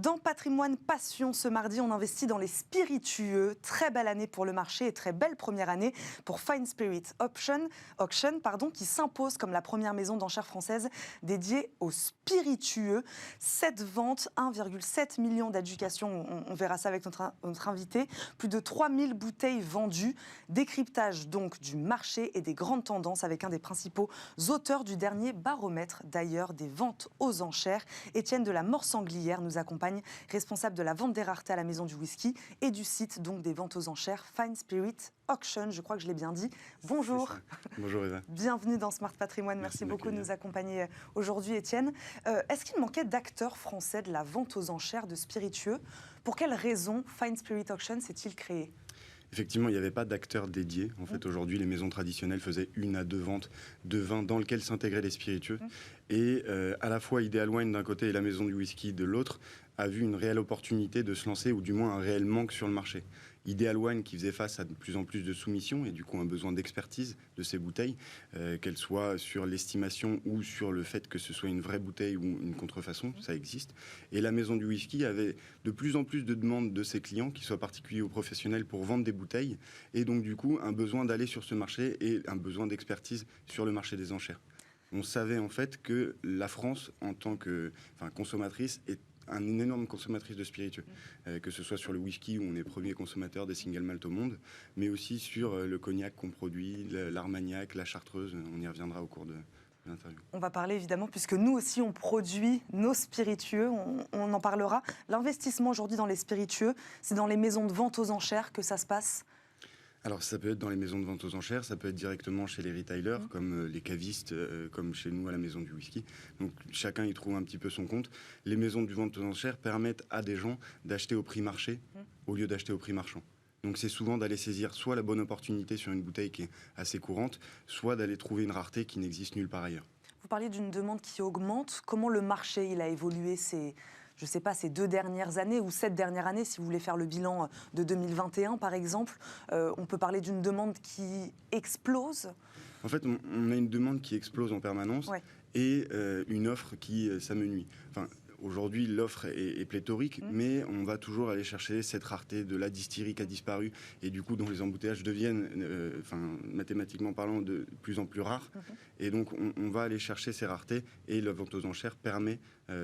Dans Patrimoine Passion, ce mardi, on investit dans les spiritueux. Très belle année pour le marché et très belle première année pour Fine Spirit Auction, qui s'impose comme la première maison d'enchères française dédiée aux spiritueux. 7 ventes, 1,7 million d'adjudications, on verra ça avec notre invité. Plus de 3000 bouteilles vendues. Décryptage donc du marché et des grandes tendances avec un des principaux auteurs du dernier baromètre, d'ailleurs, des ventes aux enchères. Étienne de la Mort-Sanglière nous accompagne, responsable de la vente des raretés à la Maison du Whisky et du site donc des ventes aux enchères Fine Spirit Auction, je crois que je l'ai bien dit. Bonjour. Bonjour Eva. Bienvenue dans Smart Patrimoine. Merci beaucoup de nous accompagner aujourd'hui, Étienne. Est-ce qu'il manquait d'acteurs français de la vente aux enchères de spiritueux? Pour quelles raisons Fine Spirit Auction s'est-il créé? Effectivement, il n'y avait pas d'acteurs dédiés. En fait, aujourd'hui, les maisons traditionnelles faisaient 1 à 2 ventes de vin dans lesquelles s'intégraient les spiritueux. Et à la fois Ideal Wine d'un côté et la Maison du Whisky de l'autre a vu une réelle opportunité de se lancer, ou du moins un réel manque sur le marché. Ideal Wine qui faisait face à de plus en plus de soumissions et du coup un besoin d'expertise de ces bouteilles, qu'elles soient sur l'estimation ou sur le fait que ce soit une vraie bouteille ou une contrefaçon, ça existe. Et la Maison du Whisky avait de plus en plus de demandes de ses clients, qu'ils soient particuliers ou professionnels, pour vendre des bouteilles, et donc du coup un besoin d'aller sur ce marché et un besoin d'expertise sur le marché des enchères. On savait en fait que la France, en tant que consommatrice, est une énorme consommatrice de spiritueux, que ce soit sur le whisky où on est premier consommateur des single malt au monde, mais aussi sur le cognac qu'on produit, l'armagnac, la chartreuse, on y reviendra au cours de l'interview. On va parler évidemment, puisque nous aussi on produit nos spiritueux, on en parlera. L'investissement aujourd'hui dans les spiritueux, c'est dans les maisons de vente aux enchères que ça se passe? Alors ça peut être dans les maisons de vente aux enchères, ça peut être directement chez les retailers, comme les cavistes, comme chez nous à la Maison du Whisky. Donc chacun y trouve un petit peu son compte. Les maisons de vente aux enchères permettent à des gens d'acheter au prix marché au lieu d'acheter au prix marchand. Donc c'est souvent d'aller saisir soit la bonne opportunité sur une bouteille qui est assez courante, soit d'aller trouver une rareté qui n'existe nulle part ailleurs. Vous parliez d'une demande qui augmente. Comment le marché il a évolué ces 2 dernières années ou cette dernière année, si vous voulez faire le bilan de 2021 par exemple? On peut parler d'une demande qui explose? En fait, on a une demande qui explose en permanence et une offre qui s'amenuise. Aujourd'hui, l'offre est pléthorique, mais on va toujours aller chercher cette rareté de la distillerie qui a disparu et du coup dont les embouteillages deviennent, mathématiquement parlant, de plus en plus rares. Et donc, on va aller chercher ces raretés et la vente aux enchères permet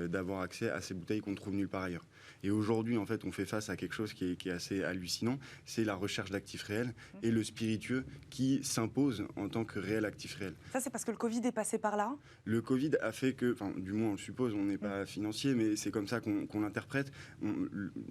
d'avoir accès à ces bouteilles qu'on ne trouve nulle part ailleurs. Et aujourd'hui, en fait, on fait face à quelque chose qui est assez hallucinant, c'est la recherche d'actifs réels et le spiritueux qui s'impose en tant que réel actif réel. Ça, c'est parce que le Covid est passé par là? Le Covid a fait que, du moins on le suppose, on n'est pas financier, mais c'est comme ça qu'on l'interprète.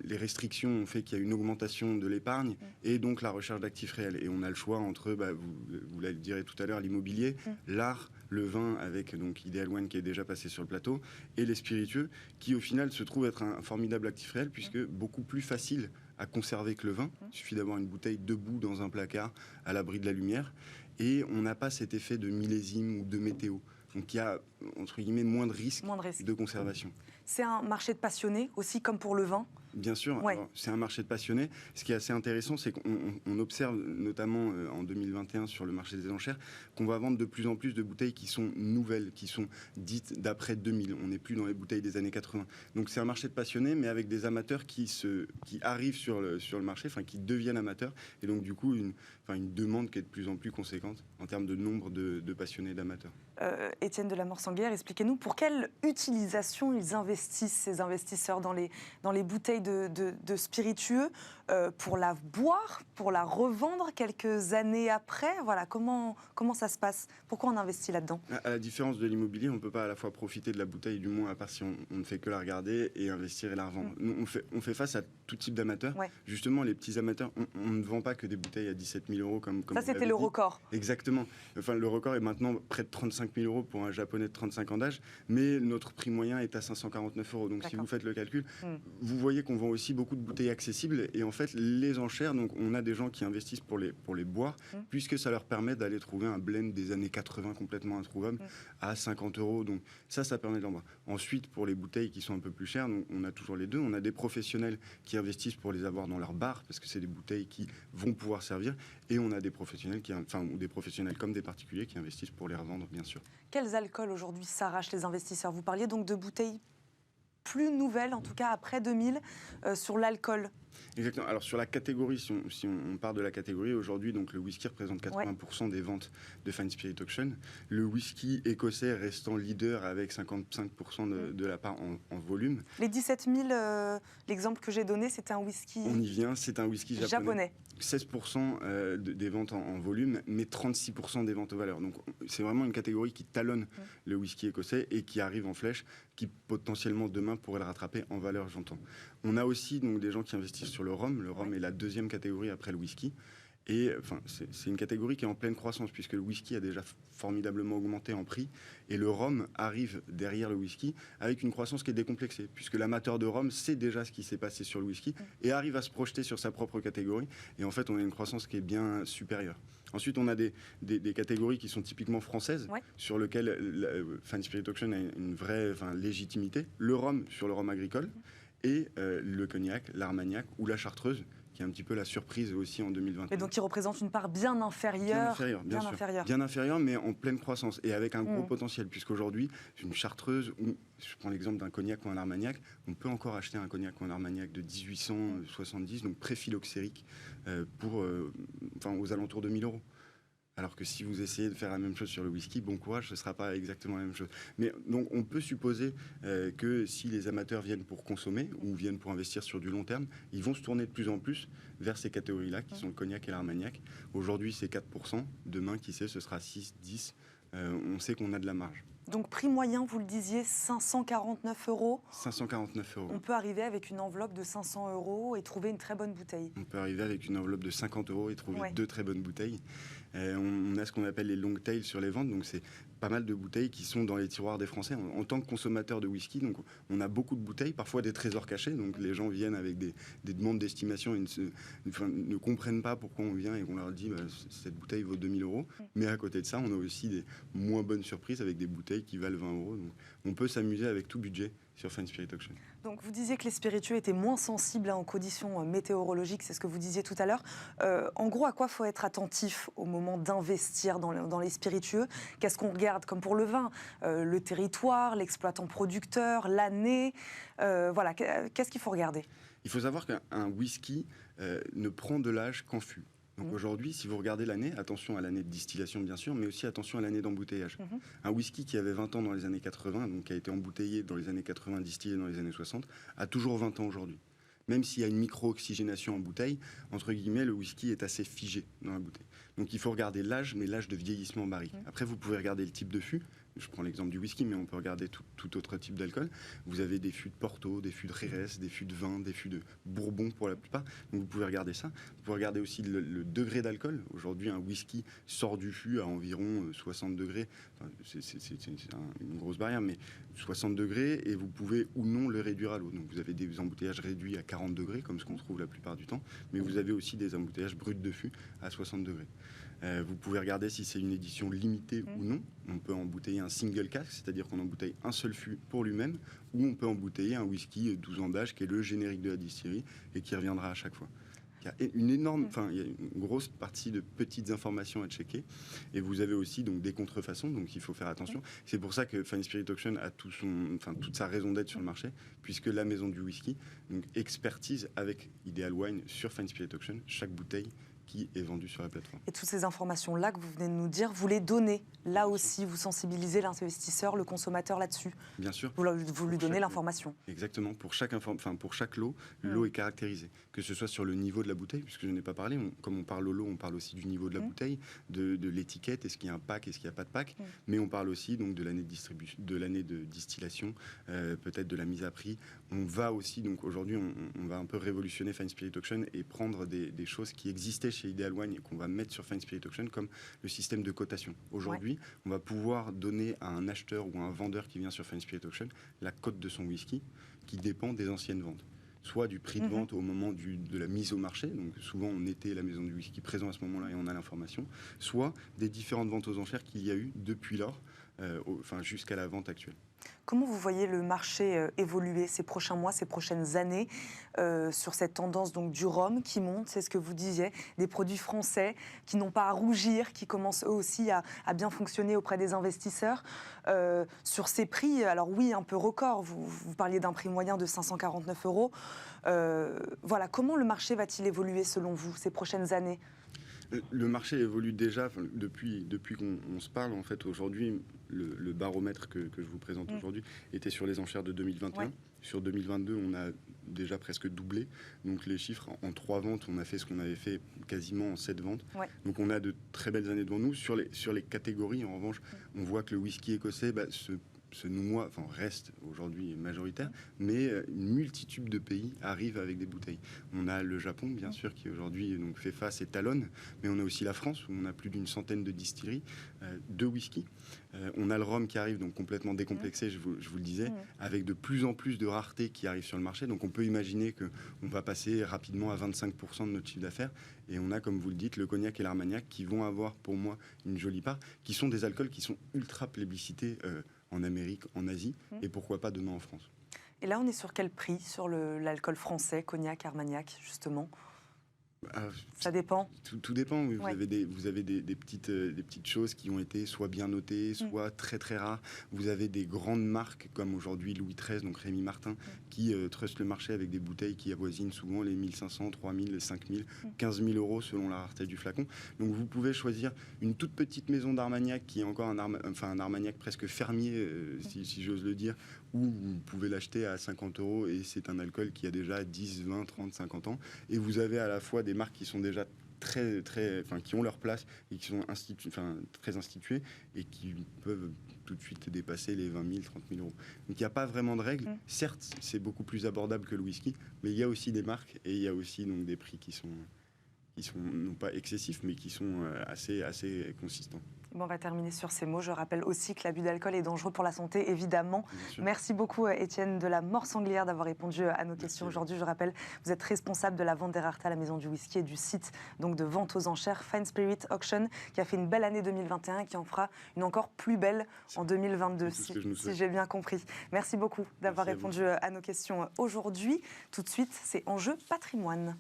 Les restrictions ont fait qu'il y a une augmentation de l'épargne et donc la recherche d'actifs réels. Et on a le choix entre, vous le direz tout à l'heure, l'immobilier, l'art, le vin avec donc Ideal Wine qui est déjà passé sur le plateau, et les spiritueux qui au final se trouvent être un formidable actif réel puisque beaucoup plus facile à conserver que le vin. Il suffit d'avoir une bouteille debout dans un placard à l'abri de la lumière et on n'a pas cet effet de millésime ou de météo. Donc il y a, entre guillemets, moins de risques de conservation. C'est un marché de passionnés aussi, comme pour le vin? Bien sûr, c'est un marché de passionnés. Ce qui est assez intéressant, c'est qu'on observe, notamment en 2021 sur le marché des enchères, qu'on va vendre de plus en plus de bouteilles qui sont nouvelles, qui sont dites d'après 2000. On n'est plus dans les bouteilles des années 80. Donc c'est un marché de passionnés, mais avec des amateurs qui arrivent sur le marché, qui deviennent amateurs. Et donc du coup, une demande qui est de plus en plus conséquente en termes de nombre de passionnés d'amateurs. Étienne de la Mort-Sanglière, expliquez-nous pour quelle utilisation ils investissent, ces investisseurs, dans les bouteilles de spiritueux, pour la boire, pour la revendre quelques années après. Voilà, comment ça se passe? Pourquoi on investit là-dedans? À la différence de l'immobilier, on ne peut pas à la fois profiter de la bouteille, du moins à part si on ne fait que la regarder et investir et la revendre. Nous, on fait face à tout type d'amateurs. Justement, les petits amateurs, on ne vend pas que des bouteilles à 17 000 euros comme ça, c'était le record. Exactement. Le record est maintenant près de 35 000 euros pour un japonais de 35 ans d'âge, mais notre prix moyen est à 549 euros. Donc si vous faites le calcul, vous voyez qu'on vend aussi beaucoup de bouteilles accessibles. Et en fait, les enchères, donc on a des gens qui investissent pour les boire, puisque ça leur permet d'aller trouver un blend des années 80 complètement introuvable à 50 euros. Donc ça permet de l'en boire. Ensuite, pour les bouteilles qui sont un peu plus chères, donc, on a toujours les deux. On a des professionnels qui investissent pour les avoir dans leur bar, parce que c'est des bouteilles qui vont pouvoir servir. Et on a des professionnels ou des professionnels comme des particuliers qui investissent pour les revendre, bien sûr. Quels alcools aujourd'hui s'arrachent les investisseurs? Vous parliez donc de bouteilles plus nouvelle, en tout cas après 2000, sur l'alcool. Exactement. Alors sur la catégorie, si on part de la catégorie, aujourd'hui, donc le whisky représente 80% des ventes de Fine Spirit Auction. Le whisky écossais restant leader avec 55% de la part en volume. Les 17 000, l'exemple que j'ai donné, c'était un whisky On y vient, c'est un whisky japonais. 16% des ventes en volume, mais 36% des ventes aux valeurs. Donc c'est vraiment une catégorie qui talonne le whisky écossais et qui arrive en flèche, qui potentiellement demain pourrait le rattraper en valeur, j'entends. On a aussi donc, des gens qui investissent sur le rhum. Le rhum est la deuxième catégorie après le whisky. Et enfin, c'est une catégorie qui est en pleine croissance puisque le whisky a déjà formidablement augmenté en prix et le rhum arrive derrière le whisky avec une croissance qui est décomplexée puisque l'amateur de rhum sait déjà ce qui s'est passé sur le whisky et arrive à se projeter sur sa propre catégorie et en fait on a une croissance qui est bien supérieure. Ensuite on a des catégories qui sont typiquement françaises sur lesquelles Fine Spirit Auction a une vraie légitimité. Le rhum sur le rhum agricole et le cognac, l'Armagnac ou la chartreuse qui est un petit peu la surprise aussi en 2021. Et donc qui représente une part bien inférieure. Bien inférieure, mais en pleine croissance et avec un gros potentiel, puisqu'aujourd'hui, une chartreuse, ou je prends l'exemple d'un cognac ou un armagnac, on peut encore acheter un cognac ou un armagnac de 1870, donc pré-phylloxérique, aux alentours de 1 000 €. Alors que si vous essayez de faire la même chose sur le whisky, bon courage, ce ne sera pas exactement la même chose. Mais donc on peut supposer que si les amateurs viennent pour consommer ou viennent pour investir sur du long terme, ils vont se tourner de plus en plus vers ces catégories-là qui sont le cognac et l'armagnac. Aujourd'hui c'est 4%, demain qui sait ce sera 6, 10, on sait qu'on a de la marge. Donc prix moyen, vous le disiez, 549 €. 549 €. On peut arriver avec une enveloppe de 500 € et trouver une très bonne bouteille. On peut arriver avec une enveloppe de 50 € et trouver 2 très bonnes bouteilles. On a ce qu'on appelle les long tails sur les ventes, donc c'est pas mal de bouteilles qui sont dans les tiroirs des Français. En tant que consommateur de whisky, donc on a beaucoup de bouteilles, parfois des trésors cachés, donc les gens viennent avec des demandes d'estimation et ne comprennent pas pourquoi on vient et qu'on leur dit cette bouteille vaut 2 000 €. Mais à côté de ça, on a aussi des moins bonnes surprises avec des bouteilles qui valent 20 €. Donc on peut s'amuser avec tout budget sur Fine Spirit Auction. Donc vous disiez que les spiritueux étaient moins sensibles aux conditions météorologiques, c'est ce que vous disiez tout à l'heure. En gros, à quoi faut être attentif au moment d'investir dans les spiritueux? Qu'est-ce qu'on regarde comme pour le vin? Le territoire, l'exploitant producteur, l'année, voilà, qu'est-ce qu'il faut regarder? Il faut savoir qu'un whisky ne prend de l'âge qu'en fût. Donc aujourd'hui, si vous regardez l'année, attention à l'année de distillation bien sûr, mais aussi attention à l'année d'embouteillage. Un whisky qui avait 20 ans dans les années 80, donc qui a été embouteillé dans les années 80, distillé dans les années 60, a toujours 20 ans aujourd'hui. Même s'il y a une micro-oxygénation en bouteille, entre guillemets, le whisky est assez figé dans la bouteille. Donc il faut regarder l'âge, mais l'âge de vieillissement en barrique. Après, vous pouvez regarder le type de fût. Je prends l'exemple du whisky, mais on peut regarder tout autre type d'alcool. Vous avez des fûts de Porto, des fûts de Jerez, des fûts de vin, des fûts de Bourbon pour la plupart. Donc vous pouvez regarder ça. Vous pouvez regarder aussi le degré d'alcool. Aujourd'hui, un whisky sort du fût à environ 60 degrés. Enfin, c'est une grosse barrière, mais 60 degrés, et vous pouvez ou non le réduire à l'eau. Donc vous avez des embouteillages réduits à 40 degrés, comme ce qu'on trouve la plupart du temps, mais vous avez aussi des embouteillages bruts de fût à 60 degrés. Vous pouvez regarder si c'est une édition limitée ou non. On peut embouteiller un single cask, c'est-à-dire qu'on embouteille un seul fût pour lui-même, ou on peut embouteiller un whisky 12 ans d'âge qui est le générique de la distillerie et qui reviendra à chaque fois. Il y a il y a une grosse partie de petites informations à checker, et vous avez aussi donc des contrefaçons, donc il faut faire attention. C'est pour ça que Fine Spirit Auction a toute sa raison d'être sur le marché, puisque la maison du whisky donc, expertise avec Ideal Wine sur Fine Spirit Auction chaque bouteille qui est vendu sur la plateforme. Et toutes ces informations-là que vous venez de nous dire, vous les donnez là aussi, vous sensibilisez l'investisseur, le consommateur là-dessus. Bien sûr. Vous lui donnez l'information. Exactement. Pour chaque lot, le lot est caractérisé. Que ce soit sur le niveau de la bouteille, puisque je n'ai pas parlé, comme on parle au lot, on parle aussi du niveau de la bouteille, de l'étiquette, est-ce qu'il y a un pack, est-ce qu'il n'y a pas de pack, mais on parle aussi donc de l'année de distribution, de l'année de distillation, peut-être de la mise à prix. On va aussi, donc aujourd'hui, on va un peu révolutionner Fine Spirit Auction et prendre des choses qui existaient chez Ideal Wine et qu'on va mettre sur Fine Spirit Auction, comme le système de cotation. Aujourd'hui, on va pouvoir donner à un acheteur ou à un vendeur qui vient sur Fine Spirit Auction la cote de son whisky qui dépend des anciennes ventes. Soit du prix de vente au moment de la mise au marché, donc souvent on était la maison du whisky présent à ce moment-là et on a l'information, soit des différentes ventes aux enchères qu'il y a eu depuis lors, jusqu'à la vente actuelle. Comment vous voyez le marché évoluer ces prochains mois, ces prochaines années, sur cette tendance donc, du rhum qui monte, c'est ce que vous disiez, des produits français qui n'ont pas à rougir, qui commencent eux aussi à bien fonctionner auprès des investisseurs. Sur ces prix, alors oui, un peu record, vous parliez d'un prix moyen de 549 €. Voilà, comment le marché va-t-il évoluer selon vous ces prochaines années ? Le marché évolue déjà depuis qu'on se parle. En fait, aujourd'hui, le baromètre que je vous présente aujourd'hui était sur les enchères de 2021. Ouais. Sur 2022, on a déjà presque doublé. Donc les chiffres, en 3 ventes, on a fait ce qu'on avait fait quasiment en 7 ventes. Ouais. Donc on a de très belles années devant nous. Sur les catégories, en revanche, on voit que le whisky écossais reste aujourd'hui majoritaire, mais une multitude de pays arrivent avec des bouteilles. On a le Japon, bien sûr, qui aujourd'hui fait face et talonne, mais on a aussi la France, où on a plus d'une centaine de distilleries de whisky. On a le rhum qui arrive, donc complètement décomplexé, je vous le disais, avec de plus en plus de raretés qui arrivent sur le marché. Donc on peut imaginer qu'on va passer rapidement à 25% de notre chiffre d'affaires. Et on a, comme vous le dites, le cognac et l'armagnac qui vont avoir, pour moi, une jolie part, qui sont des alcools qui sont ultra plébiscités en Amérique, en Asie, et pourquoi pas demain en France. Et là, on est sur quel prix sur l'alcool français, cognac, armagnac, justement ? Ça dépend. Tout dépend. Oui. Vous avez des petites choses qui ont été soit bien notées, soit très très rares. Vous avez des grandes marques comme aujourd'hui Louis XIII, donc Rémy Martin, qui trustent le marché avec des bouteilles qui avoisinent souvent les 1500, 3000, 5000, 15 000 € selon la rareté du flacon. Donc vous pouvez choisir une toute petite maison d'armagnac qui est encore un armagnac presque fermier, si j'ose le dire, ou vous pouvez l'acheter à 50 € et c'est un alcool qui a déjà 10, 20, 30, 50 ans. Et vous avez à la fois des marques qui sont déjà qui ont leur place et qui sont très instituées et qui peuvent tout de suite dépasser les 20 000, 30 000 €. Donc il n'y a pas vraiment de règles. Certes, c'est beaucoup plus abordable que le whisky, mais il y a aussi des marques et il y a aussi donc, des prix qui sont non pas excessifs, mais qui sont assez consistants. Bon, on va terminer sur ces mots. Je rappelle aussi que l'abus d'alcool est dangereux pour la santé, évidemment. Merci beaucoup, Étienne de la Mort Sanglière, d'avoir répondu à nos questions aujourd'hui. Je rappelle, vous êtes responsable de la vente des raretés à la Maison du Whisky et du site donc de vente aux enchères Fine Spirit Auction, qui a fait une belle année 2021 et qui en fera une encore plus belle en 2022, si j'ai bien compris. Merci beaucoup d'avoir répondu à nos questions aujourd'hui. Tout de suite, c'est Enjeu Patrimoine.